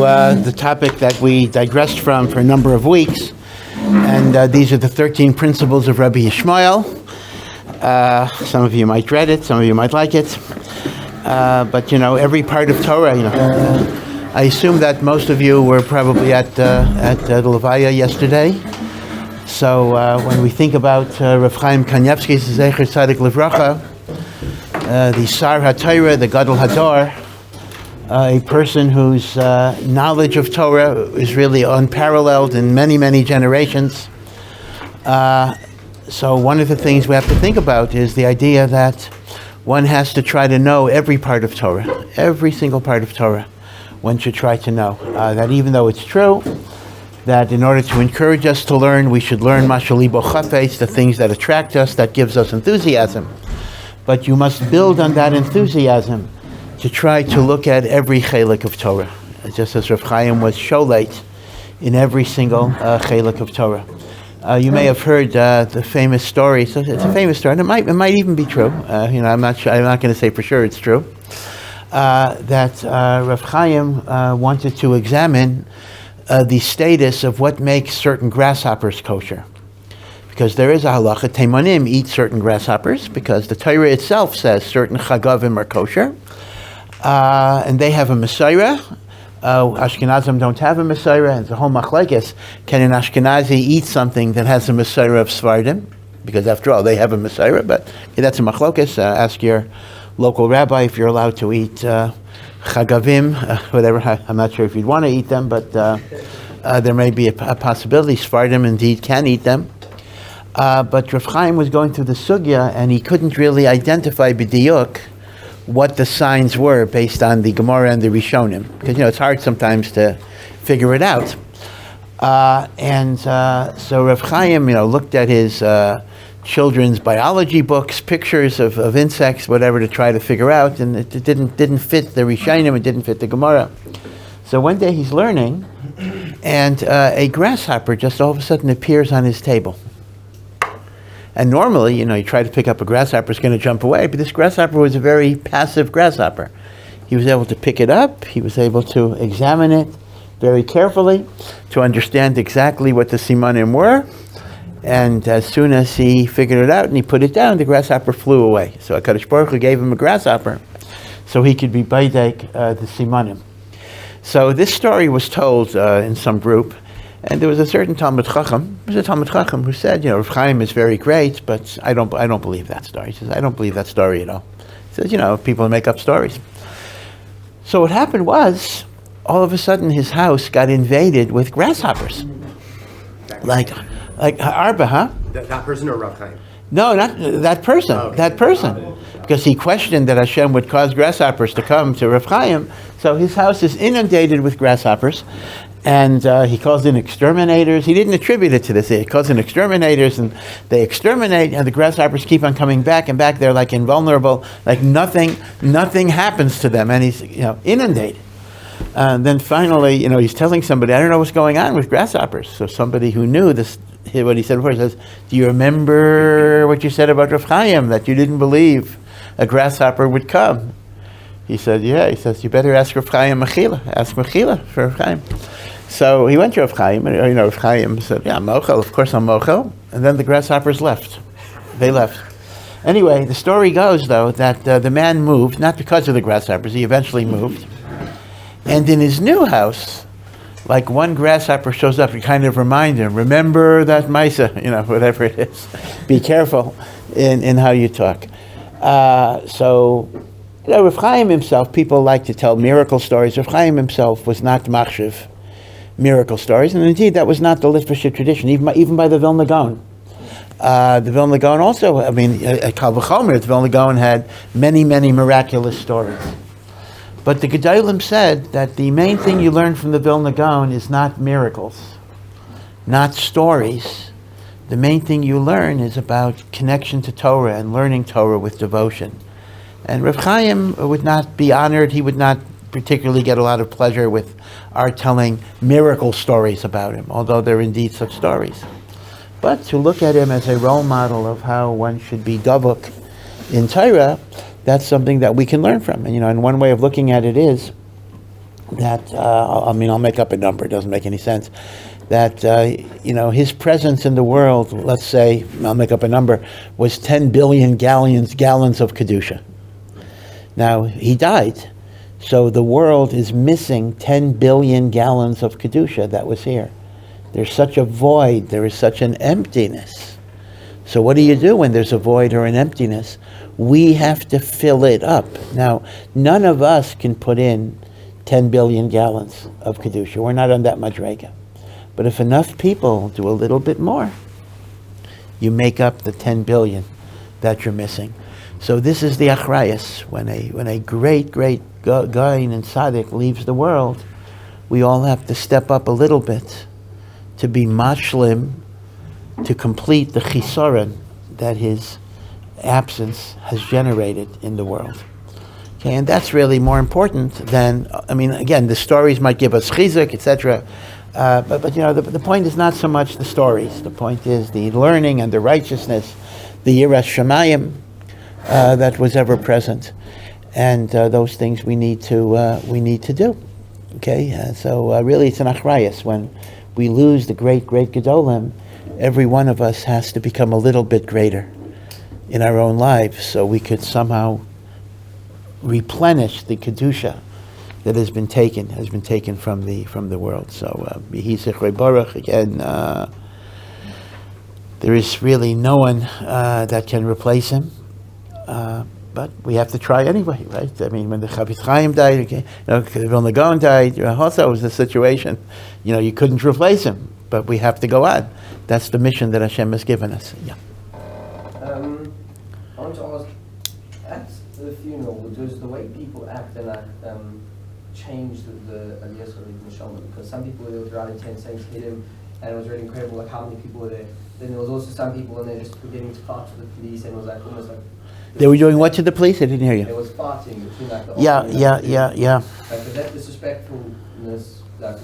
The topic that we digressed from for a number of weeks, and these are the 13 principles of Rabbi Yishmael. Some of you might dread it, some of you might like it, but every part of Torah. I assume that most of you were probably at the Levaya yesterday. So when we think about Rav Chaim Kanievsky's Zecher Tzadik Livracha, the Sar HaTorah, the Gadol Hador, a person whose knowledge of Torah is really unparalleled in many, many generations. So one of the things we have to think about is the idea that one has to try to know every part of Torah, every single part of Torah. One should try to know that even though it's true, that in order to encourage us to learn, we should learn Mashal Libo Chafetz, the things that attract us, that gives us enthusiasm. But you must build on that enthusiasm to try to look at every chelik of Torah, just as Rav Chaim was sholeit in every single chelik of Torah. You may have heard the famous story. So it's a famous story, and it might even be true. I'm not going to say for sure it's true. That Rav Chaim wanted to examine the status of what makes certain grasshoppers kosher. Because there is a halacha, Teimanim eat certain grasshoppers, because the Torah itself says certain chagavim are kosher. And they have a Messiah. Ashkenazim don't have a Messiah, and the whole machlekes, can an Ashkenazi eat something that has a Messiah of Sephardim? Because after all, they have a Messiah, but that's a machlekes. Ask your local rabbi if you're allowed to eat chagavim, whatever. I'm not sure if you'd want to eat them, but there may be a possibility. Sephardim indeed can eat them. But Rav Chaim was going through the sugya, and he couldn't really identify b'diuk what the signs were based on the Gemara and the Rishonim, because it's hard sometimes to figure it out. So Rav Chaim, looked at his children's biology books, pictures of insects, whatever, to try to figure out, and it didn't fit the Rishonim, it didn't fit the Gemara. So one day he's learning, and a grasshopper just all of a sudden appears on his table. And normally, you try to pick up a grasshopper, it's going to jump away, but this grasshopper was a very passive grasshopper. He was able to pick it up, he was able to examine it very carefully, to understand exactly what the simanim were, and as soon as he figured it out and he put it down, the grasshopper flew away. So HaKadosh Baruch Hu gave him a grasshopper, so he could be baidek the simanim. So this story was told in some group, and there was a certain Talmud Chacham. There was a Talmud Chacham who said, Rav Chaim is very great, but I don't believe that story. He says, I don't believe that story at all. He says, people make up stories. So what happened was, all of a sudden his house got invaded with grasshoppers. Like Arba, huh? That person or Rav Chaim? No, not that person. Oh, okay. That person. Because he questioned that Hashem would cause grasshoppers to come to Rav Chaim. So his house is inundated with grasshoppers. And he calls in exterminators. He didn't attribute it to this. He calls in exterminators, and they exterminate, and the grasshoppers keep on coming back and back. They're like invulnerable, like nothing happens to them, and he's inundated. And then finally, he's telling somebody, I don't know what's going on with grasshoppers. So somebody who knew this, what he said before, he says, do you remember what you said about Rav Chaim, that you didn't believe a grasshopper would come? He said, yeah. He says, you better ask Rav Chaim Mechila. Ask Mechila for Rav Chaim. So he went to Rav Chaim, and Rav Chaim said, yeah, Mochel, of course I'm Mochel. And then the grasshoppers left. They left. Anyway, the story goes, though, that the man moved, not because of the grasshoppers, he eventually moved. And in his new house, like one grasshopper shows up to kind of remind him, remember that Maisa, whatever it is. Be careful in how you talk. Rav Chaim himself, people like to tell miracle stories. Rav Chaim himself was not machshiv miracle stories, and indeed that was not the Litvish tradition, even by the Vilna Gaon. The Vilna Gaon also, at Kal V'chomer, the Vilna Gaon had many, many miraculous stories. But the Gedolim said that the main thing you learn from the Vilna Gaon is not miracles, not stories. The main thing you learn is about connection to Torah and learning Torah with devotion. And Rav Chaim would not be honored, he would not particularly get a lot of pleasure with our telling miracle stories about him, although there are indeed such stories. But to look at him as a role model of how one should be davuk in Torah, that's something that we can learn from. And and one way of looking at it is, that, I'll make up a number, it doesn't make any sense, that, his presence in the world, let's say, I'll make up a number, was 10 billion gallons of Kedusha. Now, he died, so the world is missing 10 billion gallons of Kedusha that was here. There's such a void, there is such an emptiness. So what do you do when there's a void or an emptiness? We have to fill it up. Now, none of us can put in 10 billion gallons of Kedusha. We're not on that much rega. But if enough people do a little bit more, you make up the 10 billion that you're missing. So this is the achrayus. When a great Gaon and Tzaddik leaves the world, we all have to step up a little bit to be mashlim, to complete the chisaron that his absence has generated in the world. Okay, and that's really more important than, again, the stories might give us chizuk, etc. But the point is not so much the stories. The point is the learning and the righteousness, the yiras shamayim that was ever present, and those things we need to do. Okay, so really it's an achrayus. When we lose the great gedolim, every one of us has to become a little bit greater in our own lives, so we could somehow replenish the kedusha that has been taken from the world. So Yehi Zichrei Baruch again. There is really no one that can replace him, but we have to try anyway, right? When the Rav Chaim died, Vilna Gaon died, also was the situation. You couldn't replace him, but we have to go on. That's the mission that Hashem has given us. Yeah. I want to ask, at the funeral, does the way people act and change the aliyah of the neshama? Because some people were there with around 10 saying hit him, and it was really incredible, like how many people were there. Then there was also some people and they just were getting to fight with the police, and it was like almost like. They were doing what to the police? I didn't hear you. There was fighting between like the. Yeah. Like, does that disrespectfulness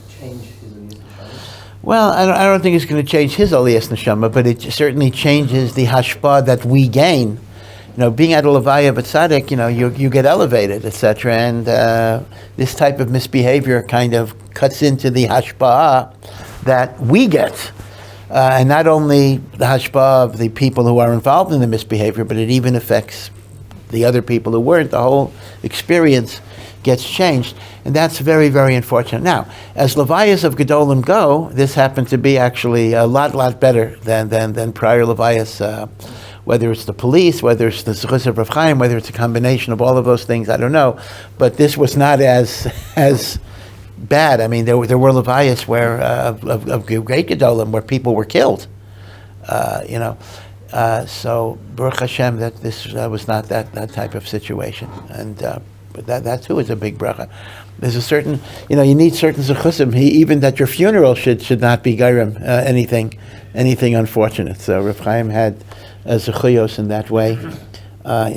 change his aliyah neshama? Well, I don't think it's going to change his aliyas neshama, but it certainly changes the hashpah that we gain. Being at a levaya of a tzaddik, you get elevated, etc. And this type of misbehavior kind of cuts into the hashpah that we get. And not only the hashpah of the people who are involved in the misbehavior, but it even affects the other people who weren't. The whole experience gets changed. And that's very, very unfortunate. Now, as levayas of Gedolim go, this happened to be actually a lot better than prior levayas. Whether it's the police, whether it's the zechus of Rav Chaim, whether it's a combination of all of those things, I don't know. But this was not as bad. There were levayas where of great Gedolim where people were killed. So Baruch Hashem that this was not that type of situation. And but that too is a big bracha. There's a certain, you need certain zechusim, even that your funeral should not be gairim, anything unfortunate. So Rav Chaim had zechuyos in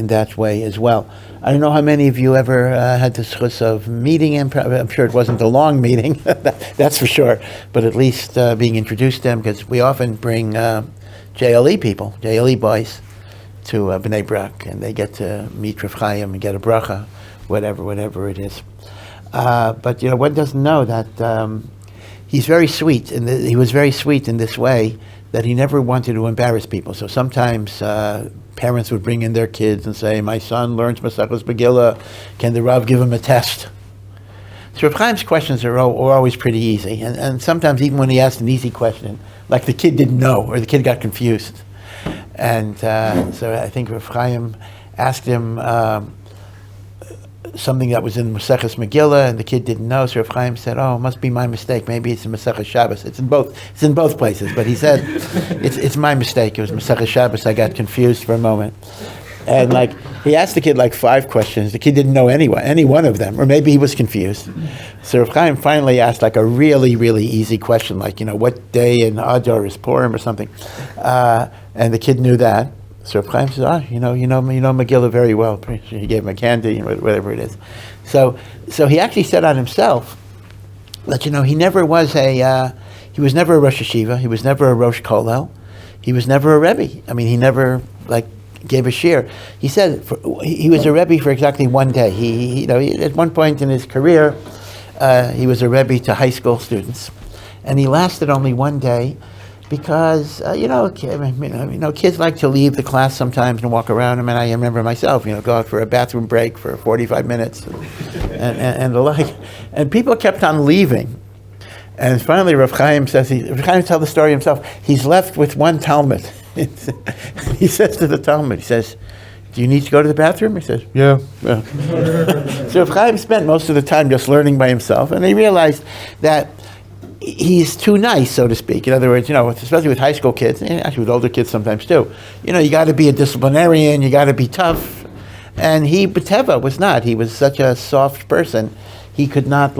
that way as well. I don't know how many of you ever had the zechus of meeting him. I'm sure it wasn't a long meeting, that's for sure, but at least being introduced to him, because we often bring JLE people, JLE boys, to Bnei Brak, and they get to meet Rav Chaim and get a bracha, whatever it is. But one doesn't know that he's very sweet, and he was very sweet in this way that he never wanted to embarrass people. So sometimes parents would bring in their kids and say, "My son learns Masechus Megillah. Can the Rav give him a test?" So Rav Chaim's questions are always pretty easy, and sometimes even when he asked an easy question, like the kid didn't know or the kid got confused, and so I think Rav Chaim asked him something that was in Maseches Megillah, and the kid didn't know. So Rav Chaim said, "Oh, it must be my mistake. Maybe it's in Maseches Shabbos. It's in both places." But he said, "It's my mistake. It was Maseches Shabbos. I got confused for a moment." And he asked the kid 5 questions. The kid didn't know any one of them, or maybe he was confused. So Rav Chaim finally asked a really, really easy question, what day in Adar is Purim or something, and the kid knew that. So Rav Chaim says, you know Megillah very well. He gave him a candy, whatever it is. So he actually said on himself that he never was he was never a Rosh Yeshiva, he was never a Rosh Kollel, he was never a Rebbe. He never gave a shir. He said he was a Rebbe for exactly one day. He at one point in his career, He was a Rebbe to high school students, and he lasted only one day because kids like to leave the class sometimes and walk around. I mean, I remember myself, go out for a bathroom break for 45 minutes and the like, and people kept on leaving. And finally, Rav Chaim says, Rav Chaim tells the story himself. He's left with one Talmud. He says to the Talmud, he says, "Do you need to go to the bathroom?" He says, "Yeah." So Rav Chaim spent most of the time just learning by himself, and he realized that he's too nice, so to speak. In other words, especially with high school kids, and actually with older kids sometimes too, you got to be a disciplinarian, you got to be tough. And he, B'teva, was not. He was such a soft person. He could not,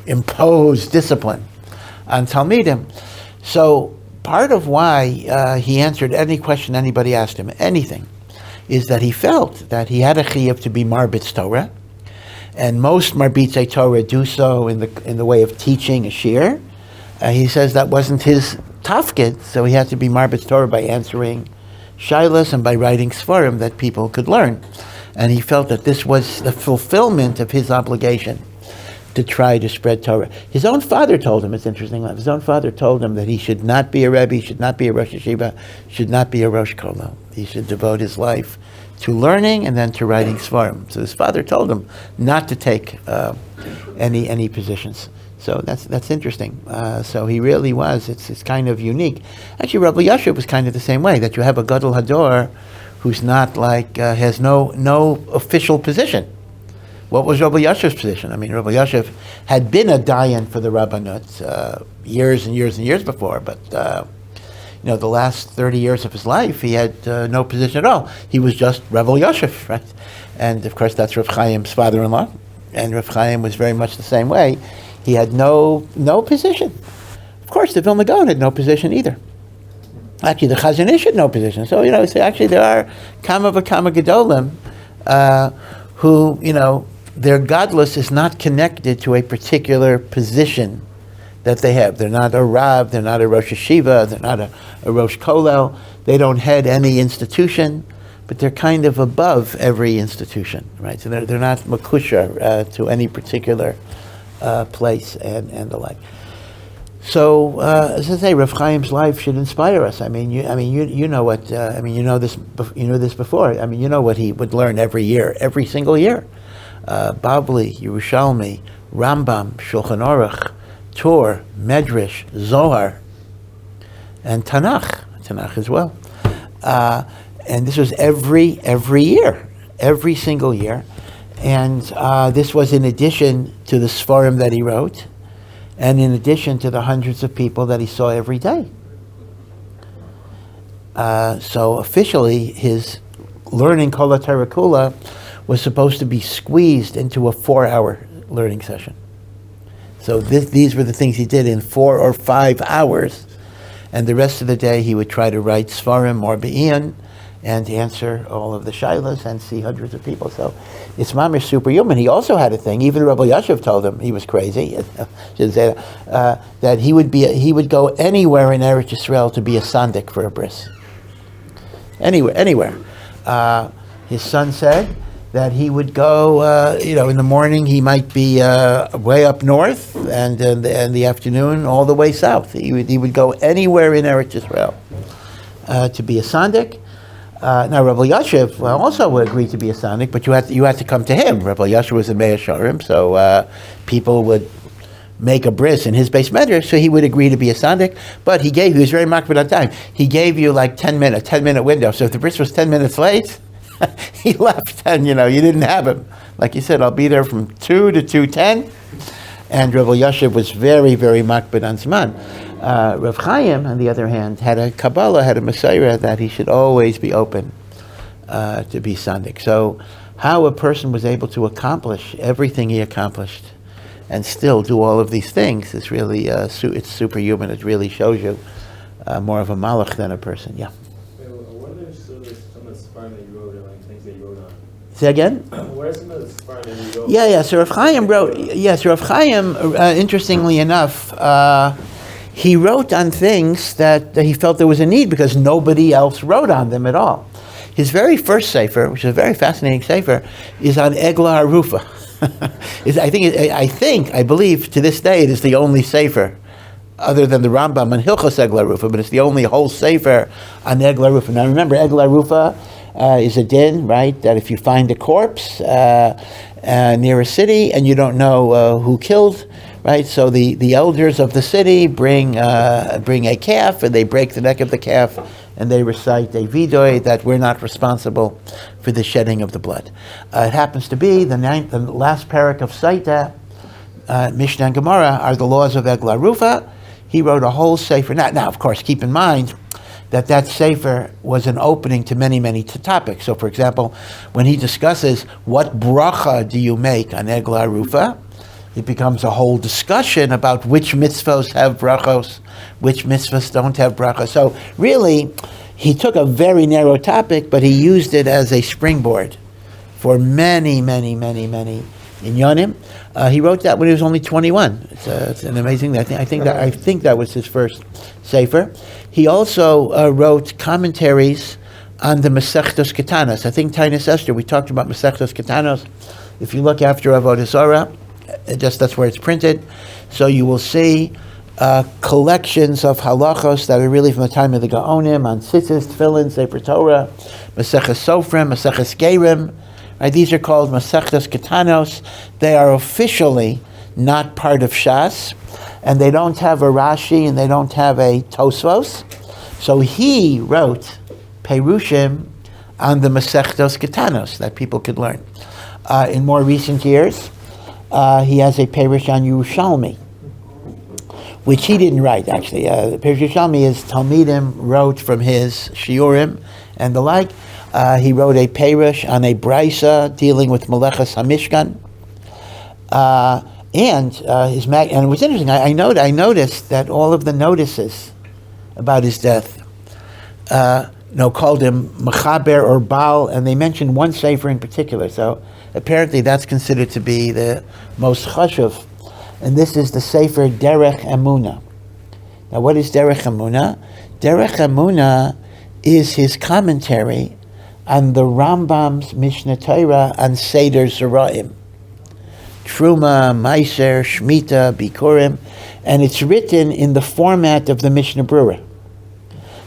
impose discipline on Talmidim. So part of why he answered any question anybody asked him, anything, is that he felt that he had a chiyuv to be marbitz Torah, and most marbitzei Torah do so in the way of teaching a shir. He says that wasn't his tafkid, so he had to be marbitz Torah by answering shailas and by writing svarim that people could learn. And he felt that this was the fulfillment of his obligation to try to spread Torah. His own father told him, it's interesting, his own father told him that he should not be a Rebbe, he should not be a Rosh Yeshiva, should not be a Rosh Kollel. He should devote his life to learning and then to writing svarim. So his father told him not to take any positions. So that's interesting. So he really was, it's kind of unique. Actually, Rabbi Yashiv was kind of the same way, that you have a Gadol Hador who's not has no official position. What was Rabbi Yashiv's position? I mean, Rabbi Yashiv had been a dayan for the Rabbanut years and years and years before, but the last 30 years of his life, he had no position at all. He was just Rabbi Yashiv, right? And of course, that's Rav Chaim's father-in-law, and Rav Chaim was very much the same way. He had no position. Of course, the Vilna Gaon had no position either. Actually, the Chazon Ish had no position. So, so actually there are kama v'kama gedolim who, their godless is not connected to a particular position that they have. They're not a Rav, they're not a Rosh Yeshiva, they're not a Rosh Kollel, they don't head any institution, but they're kind of above every institution, right? So they're not makusha to any particular place and the like. So, as I say, Rav Chaim's life should inspire us. I mean, you know what? You know this before. I mean, you know what he would learn every year, every single year. Bavli, Yerushalmi, Rambam, Shulchan Aruch, Torah, Medrash, Zohar, and Tanakh as well. And this was every year, every single year. And this was in addition to the Sfarim that he wrote, and in addition to the hundreds of people that he saw every day. So officially, his learning Kol HaTorah Kula was supposed to be squeezed into a 4-hour learning session. So these were the things he did in 4 or 5 hours, and the rest of the day he would try to write Sfarim or Be'in and answer all of the shailas and see hundreds of people. So it's mamish superhuman. He also had a thing, even Rabbi Yashiv told him he was crazy, that he would go anywhere in Eretz Yisrael to be a sandik for a bris. Anywhere. His son said that he would go, in the morning he might be way up north, and in the afternoon all the way south. He would go anywhere in Eretz Yisrael to be a sandik. Now, Rabbi Yashiv also would agree to be a sandik, but you had to come to him. Rabbi Yashiv was a Mei Sharim, so people would make a bris in his base medrash, so he would agree to be a sandik. But he was very makbid on time. He gave you like 10-minute window. So if the bris was 10 minutes late, he left, and you didn't have him. Like you said, I'll be there from 2 to 2:10. And Rabbi Yashiv was very, very makbid on zman. Rav Chaim, on the other hand, had a Kabbalah, had a Messiah that he should always be open to be sandik. So how a person was able to accomplish everything he accomplished and still do all of these things is really, it's superhuman. It really shows you more of a malach than a person. Yeah. What are some of the Sfarim that you wrote and things that you wrote on? Say again? What are some of the Sfarim that you wrote? Yeah. So Rav Chaim wrote, Rav Chaim, interestingly enough, he wrote on things that he felt there was a need because nobody else wrote on them at all. His very first sefer, which is a very fascinating sefer, is on Eglah Harufa. I believe to this day it is the only sefer, other than the Rambam and Hilchos Egla Rufa, but it's the only whole sefer on Egla Rufa. Now remember, Egla Rufa is a din, right? That if you find a corpse near a city and you don't know who killed, right? So the elders of the city bring a calf and they break the neck of the calf and they recite a vidoy that we're not responsible for the shedding of the blood. It happens to be the last parak of Cedar, Mishnah and Gemara are the laws of Egla Rufa. He wrote a whole sefer. Now, of course, keep in mind that sefer was an opening to many, many topics. So, for example, when he discusses what bracha do you make on Egla Rufa, it becomes a whole discussion about which mitzvos have brachos, which mitzvos don't have brachos. So, really, he took a very narrow topic, but he used it as a springboard for many, many, many, many inyanim. He wrote that when he was only 21. It's an amazing. I think that was his first sefer. He also wrote commentaries on the Masechtos Ketanos. I think Tainis Esther. We talked about Masechtos Ketanos. If you look after Avodah Zarah, that's where it's printed. So you will see collections of halachos that are really from the time of the Gaonim on tzitzis, tefillin, Sefer Torah, Maseches Sofrim, Maseches Gerim. Right, these are called Masechtos Ketanos. They are officially not part of Shas, and they don't have a Rashi and they don't have a Tosfos. So he wrote Perushim on the Masechtos Ketanos that people could learn. In more recent years, he has a Perush on Yerushalmi, which he didn't write, actually. Perush Yerushalmi is Talmidim wrote from his Shiurim and the like. He wrote a Perush on a Brisa dealing with Melechas HaMishkan. And it was interesting. I noticed that all of the notices about his death called him Mechaber or Baal, and they mentioned one sefer in particular. So apparently that's considered to be the most chashuv. And this is the sefer Derech Emunah. Now what is Derech Emunah? Derech Emunah is his commentary on the Rambam's Mishnah Torah on Seder Zeraim. Truma, Meiser, Shemitah, Bikurim, and it's written in the format of the Mishnah Brura.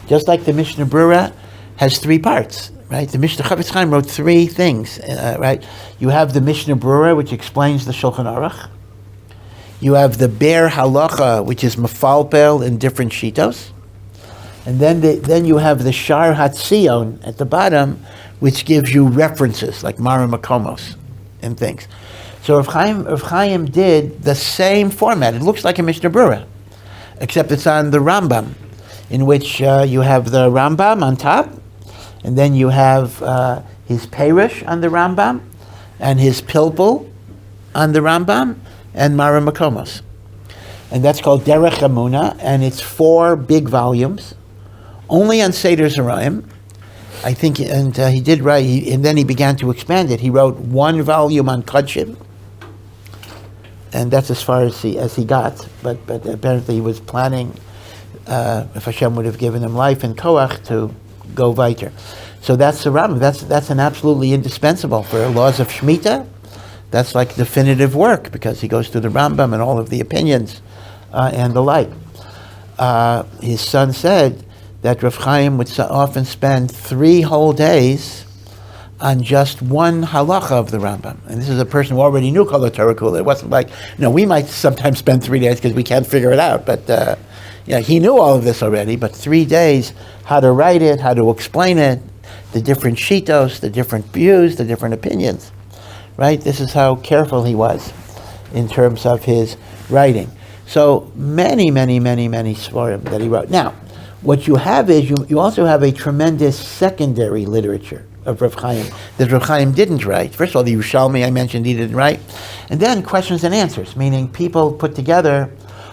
Just like the Mishnah Brura has three parts, right? The Mishnah Rav Chaim wrote three things, right? You have the Mishnah Brura, which explains the Shulchan Aruch. You have the Be'er Halacha, which is Mefalpel in different shitos. And then you have the Shar Hatzion at the bottom, which gives you references like Mara Makomos and things. So Rav Chaim did the same format. It looks like a Mishnah Brura, except it's on the Rambam, in which you have the Rambam on top, and then you have his Perush on the Rambam, and his Pilpul on the Rambam, and Mara Makomos. And that's called Derech Emunah, and it's 4 big volumes, only on Seder Zeraim, I think, and he did write, and then he began to expand it. He wrote 1 volume on Kodshim, and that's as far as he got. But apparently he was planning, if Hashem would have given him life and koach, to go weiter. So that's the Rambam. That's an absolutely indispensable for laws of Shemitah. That's like definitive work because he goes through the Rambam and all of the opinions and the like. His son said that Rav Chaim would often spend 3 whole days on just one halacha of the Rambam. And this is a person who already knew Kol Torah Kula. It wasn't like, we might sometimes spend 3 days because we can't figure it out. But he knew all of this already. But 3 days, how to write it, how to explain it, the different shitos, the different views, the different opinions. Right? This is how careful he was in terms of his writing. So many, many, many, many svarim that he wrote. Now, what you have is you also have a tremendous secondary literature of Rav Chaim that Rav Chaim didn't write. First of all, the Yerushalmi I mentioned he didn't write. And then questions and answers, meaning people put together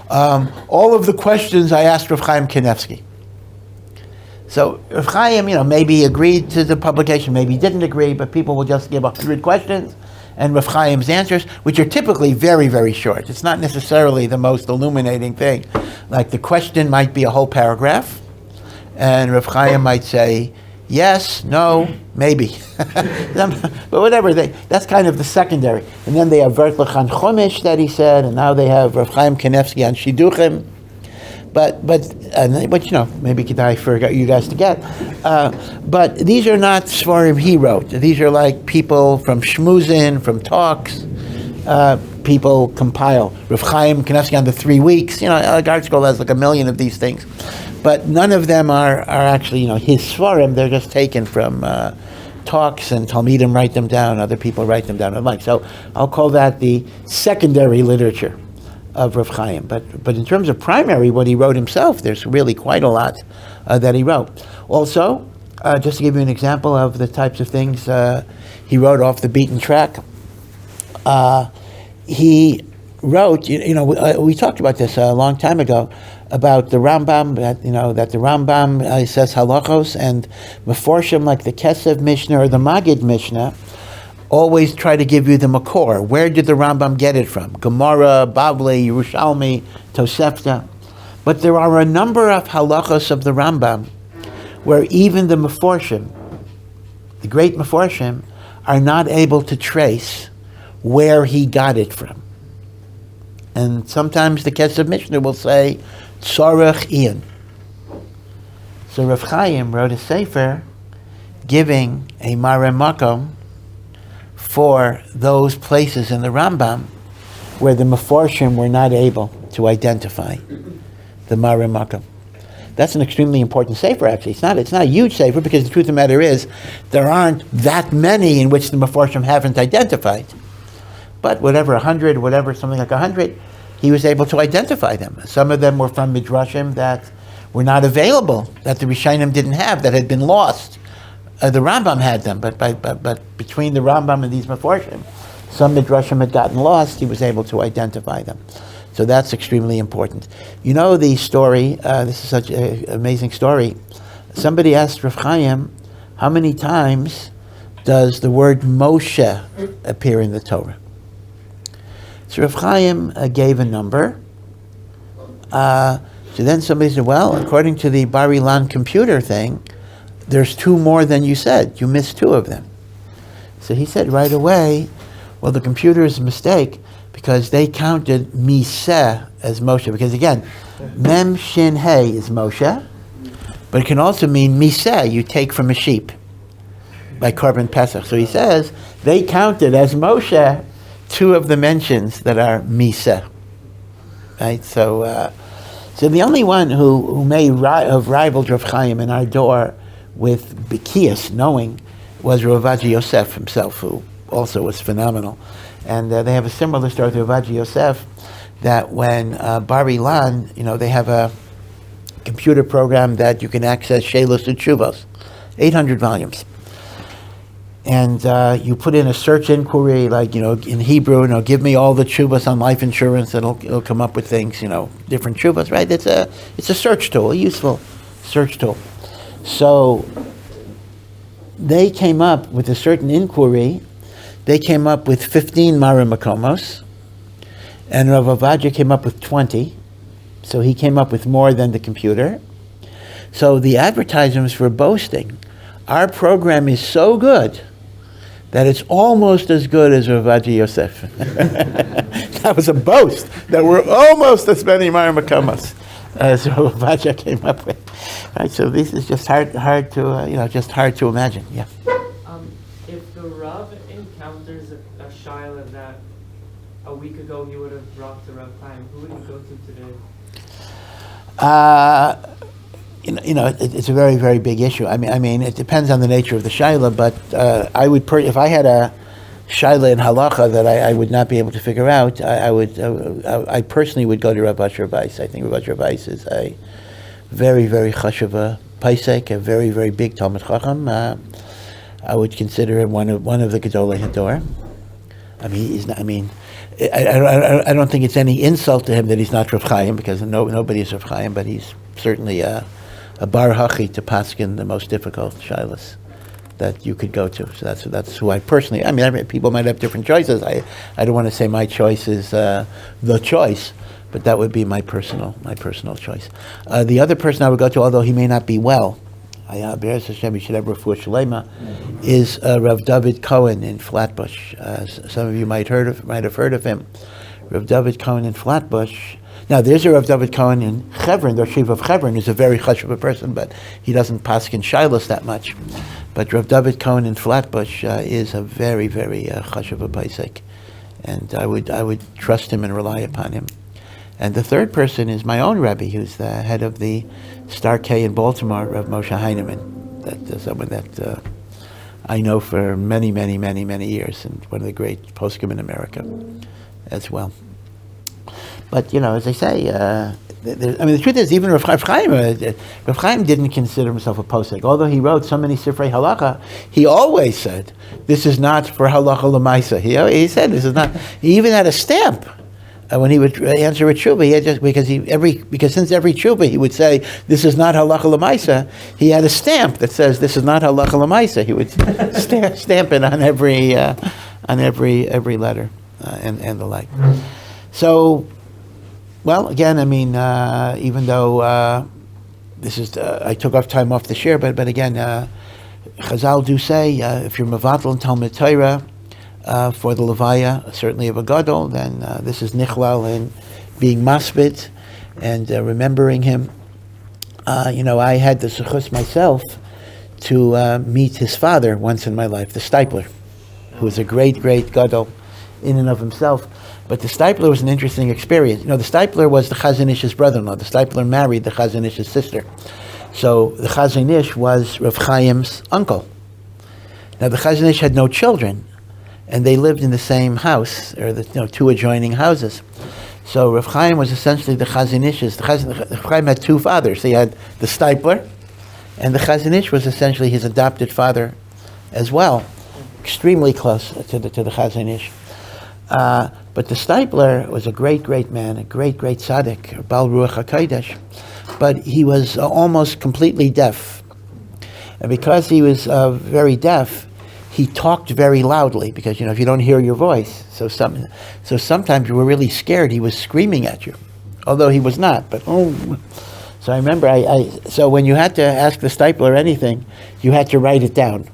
all of the questions I asked Rav Chaim Kanievsky. So Rav Chaim, maybe agreed to the publication, maybe didn't agree, but people will just give 100 questions and Rav Chaim's answers, which are typically very, very short. It's not necessarily the most illuminating thing. Like the question might be a whole paragraph, and Rav Chaim might say, Yes, no, maybe. But whatever, that's kind of the secondary. And then they have Vertlach on Chumash that he said, and now they have Rav Chaim Kanievsky on Shidduchim. But maybe Kedai for you guys to get. But these are not Svarim he wrote. These are like people from Shmuzin, from talks. People compile. Rav Chaim Kanievsky on the 3 weeks. Like Art School has like 1 million of these things. But none of them are actually, his Svarim. They're just taken from talks, and Talmidim write them down. Other people write them down online. So I'll call that the secondary literature of Rav Chaim. But in terms of primary, what he wrote himself, there's really quite a lot that he wrote. Also, just to give you an example of the types of things he wrote off the beaten track, he wrote, we talked about this a long time ago, about the Rambam, that the Rambam says halachos, and Meforshim, like the Kesef Mishnah or the Magid Mishnah, always try to give you the makor. Where did the Rambam get it from? Gemara, Bavli, Yerushalmi, Tosefta. But there are a number of halachos of the Rambam where even the Meforshim, the great Meforshim, are not able to trace where he got it from. And sometimes the Kesef Mishnah will say, Tzorach Ian. So Rav Chaim wrote a sefer giving a Mare Makom for those places in the Rambam where the Meforshim were not able to identify the Mare Makom. That's an extremely important sefer, actually. It's not a huge sefer, because the truth of the matter is there aren't that many in which the Meforshim haven't identified. But whatever, 100, whatever, something like 100, he was able to identify them. Some of them were from Midrashim that were not available, that the Rishonim didn't have, that had been lost. The Rambam had them, but between the Rambam and these Meforshim, some Midrashim had gotten lost. He was able to identify them. So that's extremely important. The story, this is such an amazing story. Somebody asked Rav Chaim, how many times does the word Moshe appear in the Torah? So Rav Chaim gave a number. So then somebody said, well, according to the Bar Ilan computer thing, there's 2 more than you said. You missed 2 of them. So he said right away, well, the computer is a mistake, because they counted Miseh as Moshe. Because again, Mem Shin Hey is Moshe, but it can also mean Miseh, you take from a sheep, by Korban Pesach. So he says, they counted as Moshe 2 of the mentions that are Miseh. Right? So the only one who may have rivaled Rav Chaim in our door with Bekias, knowing, was Rav Yosef himself, who also was phenomenal. And they have a similar story to Rav Yosef, that when Bar Ilan, they have a computer program that you can access Shelos Utshuvos, 800 volumes. And you put in a search inquiry, like, in Hebrew, give me all the tshuvos on life insurance, and it'll come up with things, different tshuvos, right? It's a search tool, a useful search tool. So they came up with a certain inquiry. They came up with 15 Mara Makomos, and Rav Ovadia came up with 20. So he came up with more than the computer. So the advertisements were boasting, our program is so good that it's almost as good as Rav Yosef. That was a boast, that we're almost as many Mara Makomos as Rav Ovadia came up with. Right, so this is just hard to imagine. Yeah. If the Rav encounters a shaila that a week ago he would have brought to Rav Chaim, who would he go to today? It's a very, very big issue. I mean, it depends on the nature of the shaila, but I would, if I had a shaila in halacha that I would not be able to figure out, I personally would go to Rav Asher Weiss. I think Rav Asher Weiss is a very, very chashuva paisek, a very, very big Talmid Chacham. I would consider him one of the Gedolei Hador. I don't think it's any insult to him that he's not Rav Chaim, because nobody is Rav Chaim, but he's certainly a bar hachi to paskin the most difficult shilas that you could go to. So that's who I personally. People might have different choices. I don't want to say my choice is the choice, but that would be my personal choice. The other person I would go to, although he may not be well, Be'ez Hashem, you should have refuah shalema, is Rav David Cohen in Flatbush. Some of you might have heard of him. Rav David Cohen in Flatbush. Now, there's a Rav David Cohen in Chevron. The Shiva of Chevron is a very chashuv person, but he doesn't paskin shilos that much. But Rav David Cohen in Flatbush is a very, very chashuv paisek, and I would trust him and rely upon him. And the third person is my own Rabbi, who's the head of the Star K in Baltimore, Rav Moshe Heinemann. That's someone that I know for many, many, many, many years, and one of the great poskim in America as well. But, as I say, the truth is, even Rav Chaim didn't consider himself a posek. Although he wrote so many sifrei halacha, he always said, this is not for halacha l'maisa. He said, this is not. He even had a stamp. When he would answer a tshuva, he had because since every tshuva he would say, this is not halacha l'maisa, he had a stamp that says, this is not halacha l'maisa. He would stamp it on every letter and the like. So, well, again, even though this is, I took time off the share, but again, Chazal do say, if you're mevatel and Talmud Torah, for the Levaya, certainly of a Gadol, then this is Nichlal in being Masbit and remembering him. I had the Suchus myself to meet his father once in my life, the Steipler, who was a great, great Gadol in and of himself. But the Steipler was an interesting experience. The Steipler was the Chazon Ish's brother-in-law. The Steipler married the Chazon Ish's sister. So the Chazon Ish was Rav Chaim's uncle. Now the Chazon Ish had no children, and they lived in the same house, or two adjoining houses. So Rav Chaim was essentially the Chazon Ish's. Rav Chaim had two fathers. He had the Steipler, and the Chazon Ish was essentially his adopted father as well. Extremely close to the Chazon Ish. But the Steipler was a great, great man, a great, great tzaddik, Baal Ruach HaKodesh. But he was almost completely deaf. And because he was very deaf, he talked very loudly, because, if you don't hear your voice, so sometimes you were really scared he was screaming at you, although he was not, but So I remember, so when you had to ask the Steipler anything, you had to write it down,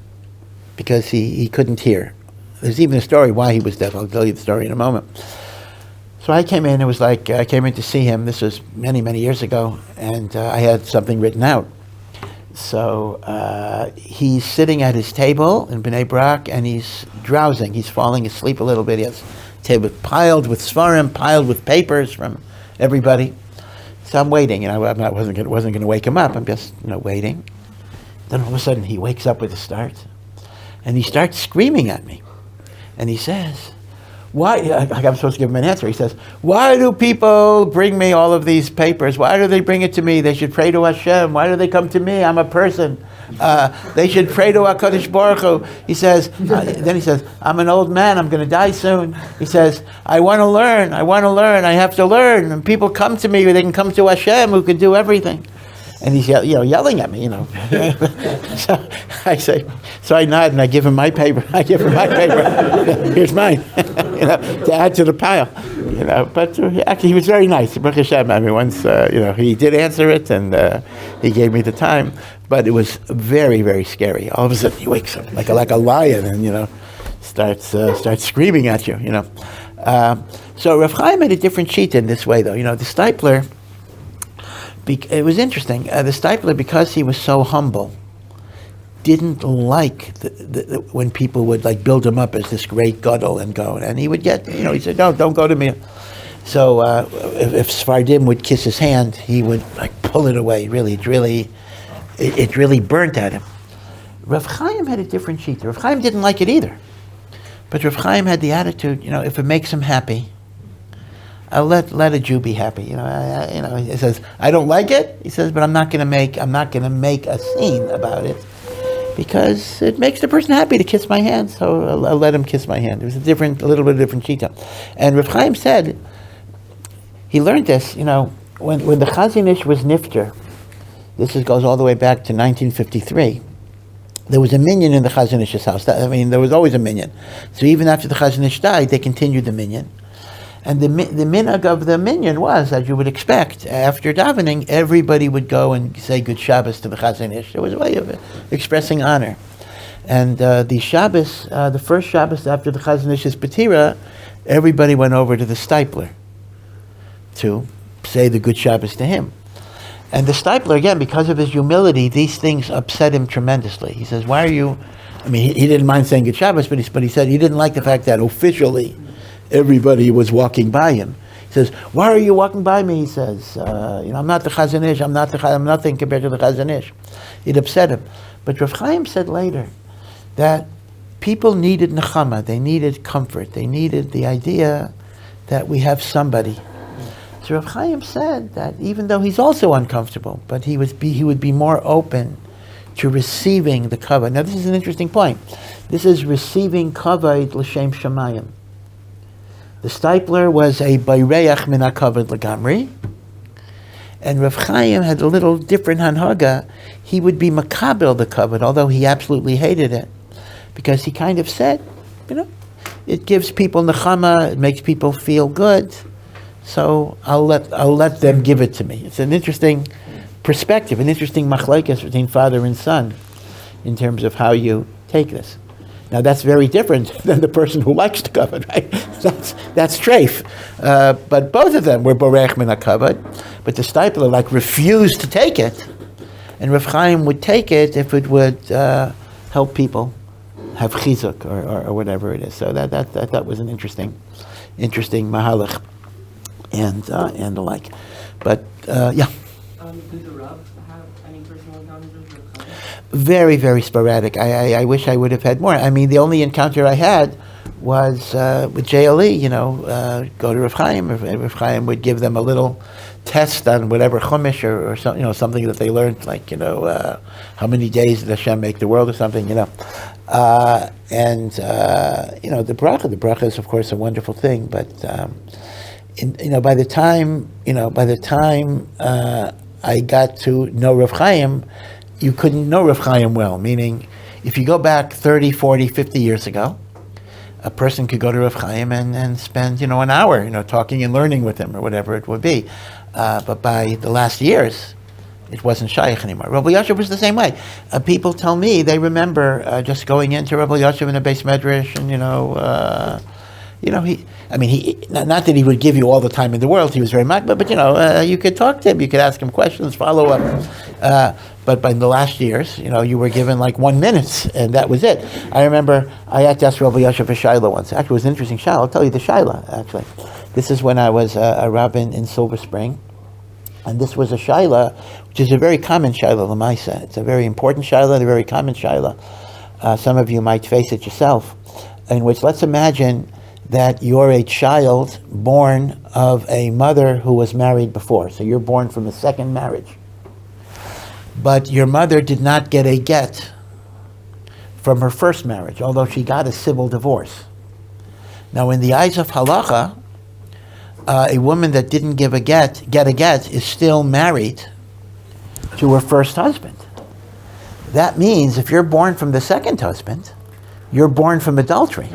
because he couldn't hear. There's even a story why he was deaf. I'll tell you the story in a moment. So I came in, it was like, I came in to see him, this was many, many years ago, and I had something written out. So he's sitting at his table in Bnei Brak, and he's drowsing. He's falling asleep a little bit. He has a table piled with svarim, piled with papers from everybody. So I'm waiting, I wasn't going to wake him up. I'm just waiting. Then all of a sudden he wakes up with a start, and he starts screaming at me. And he says, why, I'm supposed to give him an answer. He says, why do people bring me all of these papers? Why do they bring it to me? They should pray to Hashem. Why do they come to me? I'm a person. They should pray to HaKadosh Baruch Hu. He says, then he says, I'm an old man. I'm going to die soon. He says, I want to learn. I have to learn. And people come to me. They can come to Hashem, who can do everything. And he's yelling at me, So I nod and I give him my paper. Here's mine, to add to the pile. But actually he was very nice. Baruch Hashem. Once he did answer it, and he gave me the time. But it was very, very scary. All of a sudden he wakes up like a lion, and starts screaming at you. So Rav Chaim had a different sheet in this way, though. The Steipler. It was interesting. The Steipler, because he was so humble, didn't like when people would build him up as this great gadol and go. And he would get, he said, no, don't go to me. So if Sfardim would kiss his hand, he would pull it away. It really burnt at him. Rav Chaim had a different sheet. Rav Chaim didn't like it either. But Rav Chaim had the attitude, if it makes him happy, I'll let a Jew be happy. He says, I don't like it. He says, but I'm not going to make a scene about it, because it makes the person happy to kiss my hand. So I'll let him kiss my hand. It was a little bit different shita. And Rav Chaim said, he learned this. When the Chazon Ish was nifter, goes all the way back to 1953. There was a minyan in the Chazon Ish's house. There was always a minyan. So even after the Chazon Ish died, they continued the minyan. And the minhag of the minyan was, as you would expect, after davening, everybody would go and say good Shabbos to the Chazon Ish. It was a way of expressing honor. And the Shabbos, the first Shabbos after the Chazon Ish's Patira, everybody went over to the Steipler to say the good Shabbos to him. And the Steipler, again, because of his humility, these things upset him tremendously. He says, why are you... I mean, he didn't mind saying good Shabbos, but he said he didn't like the fact that officially everybody was walking by him. He says, why are you walking by me? He says, I'm not the Chazon Ish, I'm nothing compared to the Chazon Ish. It upset him. But Rav Chaim said later that people needed nechama, they needed comfort, they needed the idea that we have somebody. So Rav Chaim said that even though he's also uncomfortable, but he would be more open to receiving the kavod. Now this is an interesting point. This is receiving kavod l'shem shamayim. The Steipler was a bayreach min hakavod legamri, and Rav Chaim had a little different hanhaga. He would be makabel the kavod, although he absolutely hated it, because he kind of said, it gives people nechama, it makes people feel good, so I'll let them give it to me. It's an interesting perspective, an interesting machlekes between father and son, in terms of how you take this. Now that's very different than the person who likes the kavod, right? That's treif. But both of them were borech min hakavod. But the Steipler refused to take it, and Rav Chaim would take it if it would help people have chizuk or whatever it is. So that was an interesting mahalach and the like. But yeah. Did the Rav have any personal encounters with Rav Chaim? Very, very sporadic. I wish I would have had more. I mean, the only encounter I had was with JLE, go to Rav Chaim. Rav Chaim would give them a little test on whatever chumash or something that they learned, like, how many days did Hashem make the world or something, the bracha is, of course, a wonderful thing, but, by the time I got to know Rav Chaim, you couldn't know Rav Chaim well, meaning if you go back 30, 40, 50 years ago, a person could go to Rav Chaim and spend, an hour, talking and learning with him or whatever it would be. But by the last years, it wasn't shaykh anymore. Rabbi Yasher was the same way. People tell me they remember just going into Rabbi Yasher in a base medrash and, not that he would give you all the time in the world, he was very much, but you could talk to him, you could ask him questions, follow up. But by the last years, you were given 1 minute, and that was it. I remember I had to ask Rabbi Yasher for Shaila once. Actually, it was an interesting Shaila. I'll tell you the Shaila, actually. This is when I was a rabbin in Silver Spring, and this was a Shaila, which is a very common Shaila, l'maisa. It's a very important Shaila, and a very common Shaila. Some of you might face it yourself, in which, let's imagine that you're a child born of a mother who was married before. So you're born from a second marriage. But your mother did not get a get from her first marriage, although she got a civil divorce. Now, in the eyes of halacha, a woman that didn't get a get is still married to her first husband. That means if you're born from the second husband, you're born from adultery.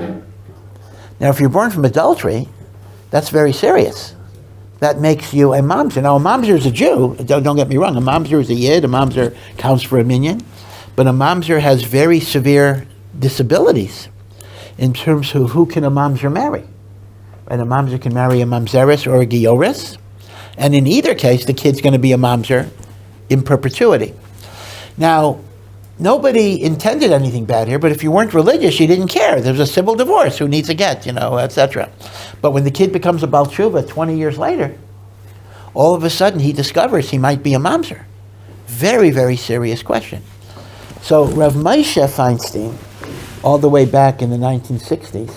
Now, if you're born from adultery, that's very serious. That makes you a mamzer. Now, a mamzer is a Jew. Don't get me wrong. A mamzer is a yid. A mamzer counts for a minyan. But a mamzer has very severe disabilities in terms of who can a mamzer marry. Right? A mamzer can marry a mamzeris or a gioris. And in either case, the kid's going to be a mamzer in perpetuity. Now, nobody intended anything bad here, but if you weren't religious, you didn't care. There was a civil divorce. Who needs a get, etc. But when the kid becomes a Baal Tshuva 20 years later, all of a sudden he discovers he might be a mamzer. Very, very serious question. So Rav Moshe Feinstein, all the way back in the 1960s,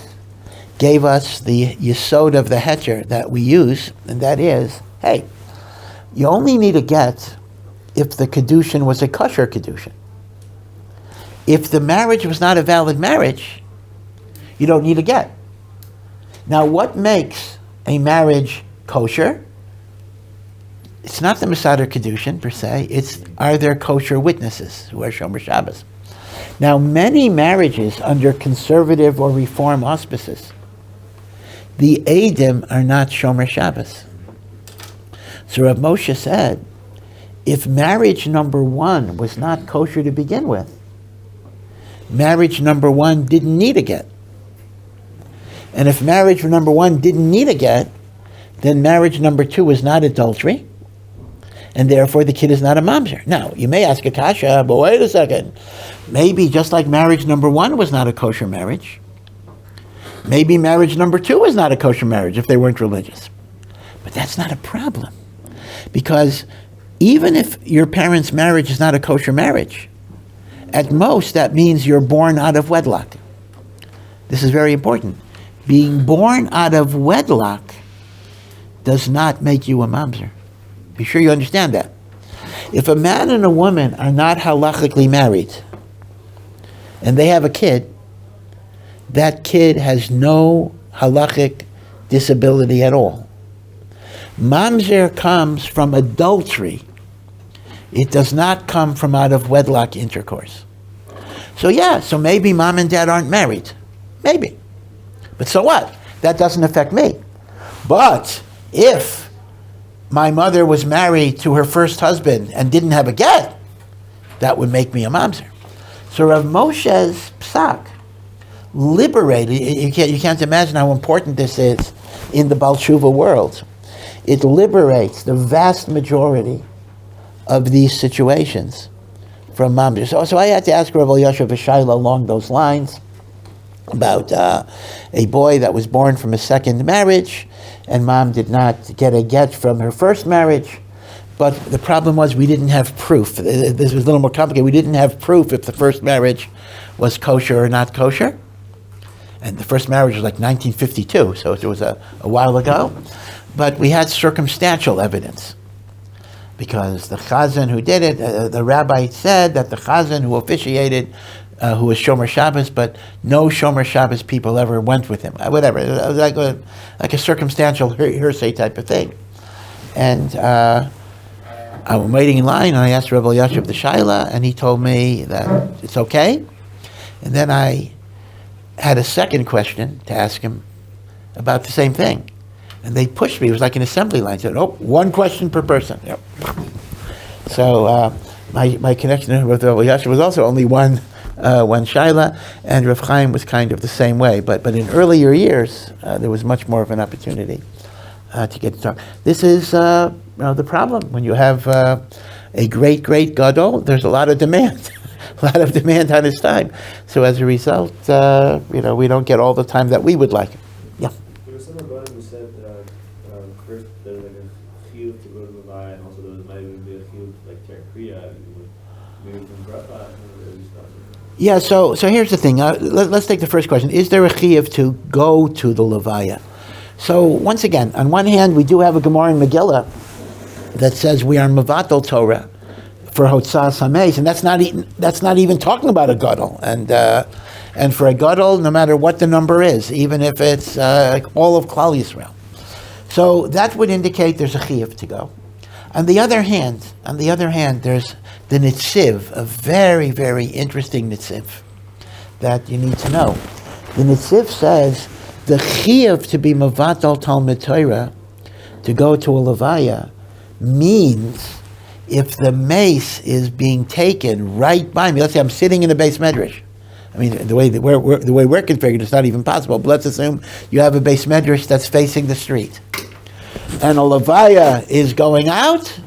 gave us the yesod of the heter that we use, and that is, hey, you only need a get if the kedushin was a kosher kedushin. If the marriage was not a valid marriage, you don't need a get. Now, what makes a marriage kosher? It's not the Masada Kedushin per se, it's are there kosher witnesses who are Shomer Shabbos. Now, many marriages under conservative or reform auspices the Eidim are not Shomer Shabbos. So Rav Moshe said, if marriage number one was not kosher to begin with, marriage number one didn't need a get. And if marriage number one didn't need a get, then marriage number two was not adultery, and therefore the kid is not a mamzer. Now, you may ask a kasha, but wait a second. Maybe just like marriage number one was not a kosher marriage, maybe marriage number two was not a kosher marriage if they weren't religious. But that's not a problem. Because even if your parents' marriage is not a kosher marriage, at most that means you're born out of wedlock. This is very important. Being born out of wedlock does not make you a mamzer. Be sure you understand that. If a man and a woman are not halachically married, and they have a kid, that kid has no halachic disability at all. Mamzer comes from adultery. It does not come from out of wedlock intercourse. So maybe mom and dad aren't married. Maybe. But so what? That doesn't affect me. But if my mother was married to her first husband and didn't have a get, that would make me a mamzer. So Rav Moshe's psak liberated, you can't imagine how important this is in the Baal Tshuva world. It liberates the vast majority of these situations from mamzer. So I had to ask Rabbi Yashav Shaila along those lines about a boy that was born from a second marriage, and mom did not get a get from her first marriage. But the problem was we didn't have proof. This was a little more complicated. We didn't have proof if the first marriage was kosher or not kosher. And the first marriage was like 1952, so it was a while ago. But we had circumstantial evidence. Because the chazan who did it, the rabbi said that the chazan who officiated, who was Shomer Shabbos, but no Shomer Shabbos people ever went with him. Whatever, it was like a circumstantial hearsay type of thing. And I'm waiting in line, and I asked Rabbi Yashiv the Shaila, and he told me that it's okay. And then I had a second question to ask him about the same thing. And they pushed me. It was like an assembly line. Said, one question per person. Yep. So my connection with Rabbi Yashiv was also only one Shaila, and Rav Chaim was kind of the same way. But in earlier years, there was much more of an opportunity to get to talk. This is the problem. When you have a great gadol, there's a lot of demand. A lot of demand on his time. So as a result, we don't get all the time that we would like. Yeah. There was some about who said first there's like a field to go to Rabbi, and also there might even be a field like Terkriya, maybe from Grasshopper. Yeah, so here's the thing. Let's take the first question. Is there a chiyuv to go to the levaya? So once again, on one hand, we do have a Gemara in Megillah that says we are mevatel Torah for hotzas hameis, and that's not even talking about a gadol. And for a gadol, no matter what the number is, even if it's all of Klal Yisrael. So that would indicate there's a chiyuv to go. On the other hand, there's the nitziv, a very, very interesting nitziv that you need to know. The nitziv says the chiyuv to be mevatel Talmud Torah, to go to a levaya, means if the mace is being taken right by me. Let's say I'm sitting in the base medrash. I mean, the way we're configured, it's not even possible. But let's assume you have a base medrash that's facing the street, and a levaya is going out.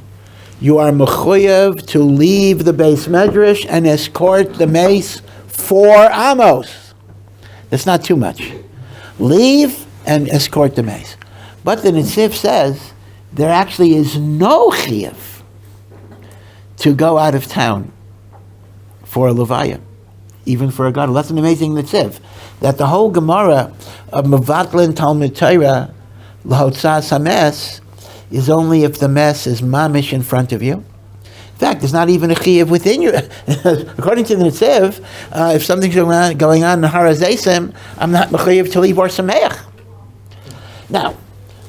You are mechuyev to leave the base medrash and escort the mace 4 amos. That's not too much. Leave and escort the mace. But the Nitziv says there actually is no chiyuv to go out of town for a levaya, even for a gadol. That's an amazing Nitziv. That the whole Gemara of mevatlin Talmud Torah l'hotzas hames is only if the mess is mamish in front of you. In fact, there's not even a chiyuv within you. According to the Nitziv, if something's going on in Har HaZeisim, I'm not mechuyev to leave or sameach. Now,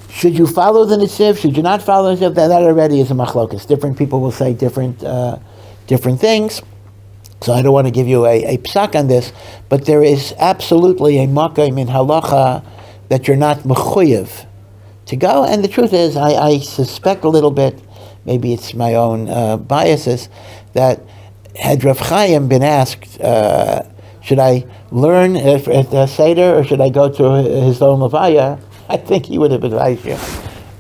should you follow the Nitziv? Should you not follow the Nitziv? That already is a machlokas. Different people will say different things. So I don't want to give you a psak on this, but there is absolutely a makam in halacha that you're not mechuyev to go. And the truth is, I suspect a little bit, maybe it's my own biases, that had Rav Chaim been asked, should I learn at Cedar or should I go to his own Levaya, I think he would have advised you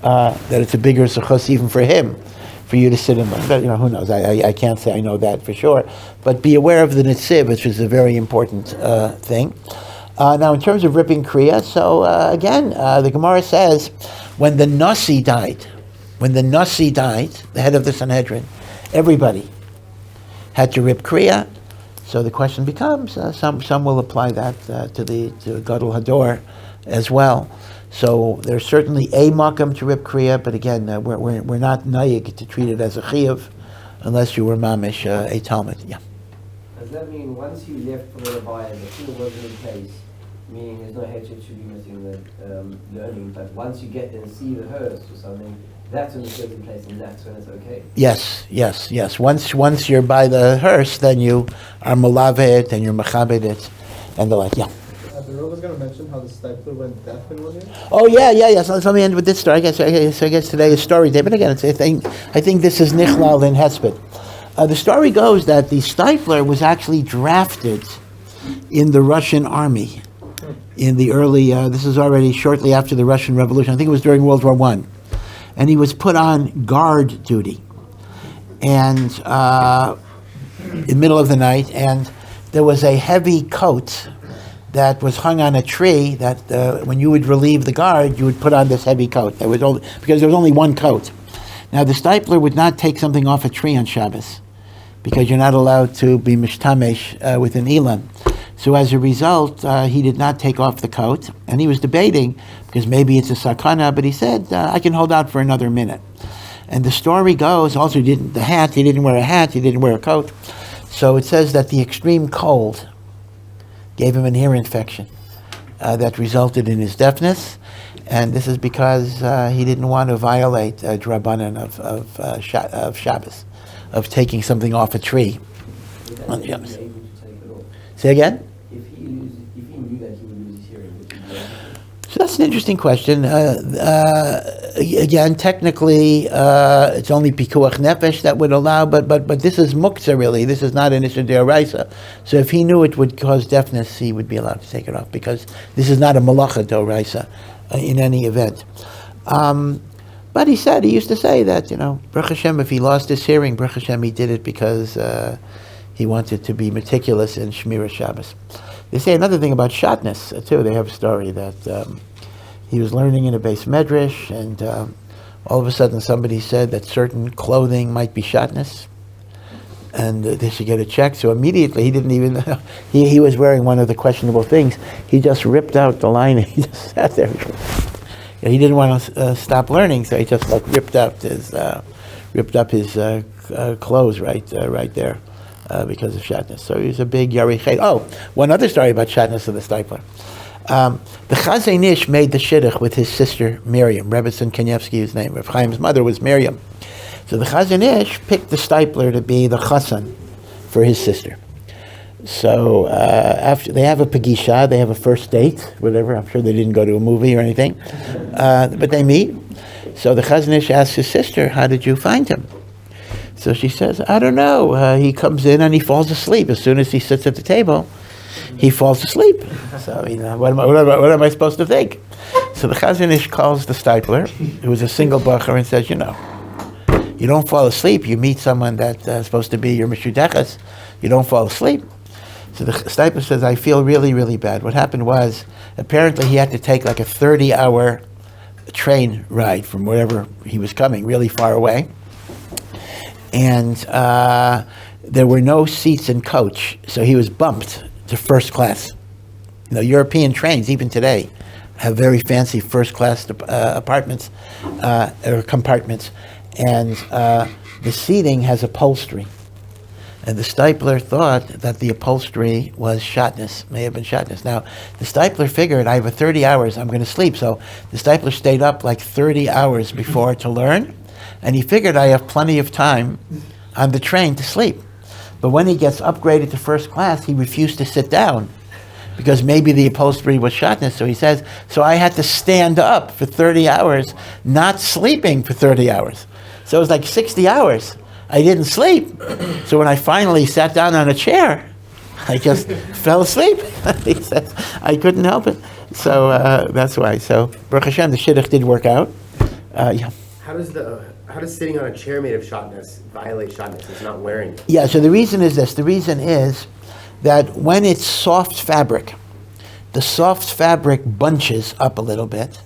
that it's a bigger zechus even for him, for you to sit and learn. But who knows? I can't say I know that for sure. But be aware of the nitziv, which is a very important thing. Now, in terms of ripping kriya, so again, the Gemara says, when the Nasi died, the head of the Sanhedrin, everybody had to rip kriya. So the question becomes, some will apply that to Gadol Hador as well. So there's certainly a makam to rip kriya, but again, we're not nayig to treat it as a chiyuv unless you were mamish a talmid. Yeah. Does that mean once you left for the Rabbi and the chiyuv wasn't in place, meaning there's no hatred should be missing the learning, but once you get there and see the hearse or something, that's when it's in place and that's when it's okay? Yes. Once you're by the hearse, then you are malavet and you're machabed it and the like, yeah. The Rav was going to mention how the Steipler went deaf in 1 year. Oh yeah. So let me end with this story. I guess today is story day, but again, I think this is nichlal in Hesped. The story goes that the Steipler was actually drafted in the Russian army in the early. This is already shortly after the Russian Revolution. I think it was during World War I, and he was put on guard duty, and in the middle of the night, and there was a heavy coat that was hung on a tree that when you would relieve the guard, you would put on this heavy coat. Because there was only one coat. Now the Steipler would not take something off a tree on Shabbos because you're not allowed to be mishtamesh with an elam. So as a result, he did not take off the coat, and he was debating because maybe it's a sakana, but he said, I can hold out for another minute. And the story goes, also he didn't wear a hat, he didn't wear a coat. So it says that the extreme cold gave him an ear infection that resulted in his deafness, and this is because he didn't want to violate drabanan of Shabbos, of taking something off a tree on Shabbos. Say again? If he knew that he would lose his hearing, would he be able to? So that's an interesting question. Again, technically, it's only pikuach nefesh that would allow, but this is muktzah really. This is not an issur d'oraisa. So if he knew it would cause deafness, he would be allowed to take it off because this is not a malacha d'oraisa in any event. But he used to say that, Baruch Hashem, if he lost his hearing, Baruch Hashem, he did it because he wanted to be meticulous in Shmira Shabbos. They say another thing about shatnez too. They have a story that he was learning in a base medrash, and all of a sudden somebody said that certain clothing might be shatnez, and they should get it checked. So immediately he didn't even. He was wearing one of the questionable things. He just ripped out the lining. He just sat there. He didn't want to stop learning, so he just ripped up his clothes right there. Because of shatnez. So he was a big yarichet. Oh, one other story about shatnez of the Steipler. The Chazon Ish made the shidduch with his sister Miriam. Rebbetzin Kanievsky, his name. Rav Chaim's mother was Miriam. So the Chazon Ish picked the Steipler to be the chassan for his sister. So after they have a pagisha, they have a first date, whatever. I'm sure they didn't go to a movie or anything, but they meet. So the Chazon Ish asks his sister, "How did you find him?" So she says, I don't know. He comes in and he falls asleep. As soon as he sits at the table, he falls asleep. So, what am I supposed to think? So the Chazon Ish calls the Steipler, who was a single bacher, and says, you don't fall asleep. You meet someone that's supposed to be your mishudechas. You don't fall asleep. So the Steipler says, I feel really, really bad. What happened was, apparently he had to take like a 30-hour train ride from wherever he was coming, really far away. And there were no seats in coach, so he was bumped to first class. European trains, even today, have very fancy first class apartments or compartments, and the seating has upholstery. And the Steipler thought that the upholstery was shatnez, may have been shatnez. Now, the Steipler figured, I have 30 hours, I'm going to sleep. So the Steipler stayed up like 30 hours before to learn. And he figured I have plenty of time on the train to sleep. But when he gets upgraded to first class, he refused to sit down because maybe the upholstery was shatnez. So he says, so I had to stand up for 30 hours, not sleeping for 30 hours. So it was like 60 hours. I didn't sleep. So when I finally sat down on a chair, I just fell asleep. He says, I couldn't help it. So that's why. So Baruch Hashem, the shidduch did work out. Yeah. How does sitting on a chair made of shatnez violate shatnez? It's not wearing it. Yeah, so the reason is this. The reason is that when it's soft fabric, the soft fabric bunches up a little bit,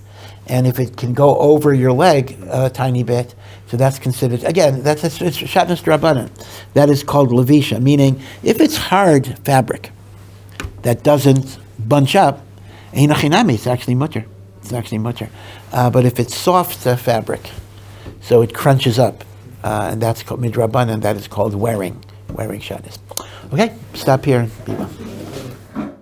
and if it can go over your leg a tiny bit, so that's considered, again, it's shatnez drabanan. That is called levisha, meaning if it's hard fabric that doesn't bunch up, it's actually mutter. It's actually mutter. But if it's soft fabric, so it crunches up, and that's called midrabanan, that is called wearing shatnez. Okay, stop here and be well.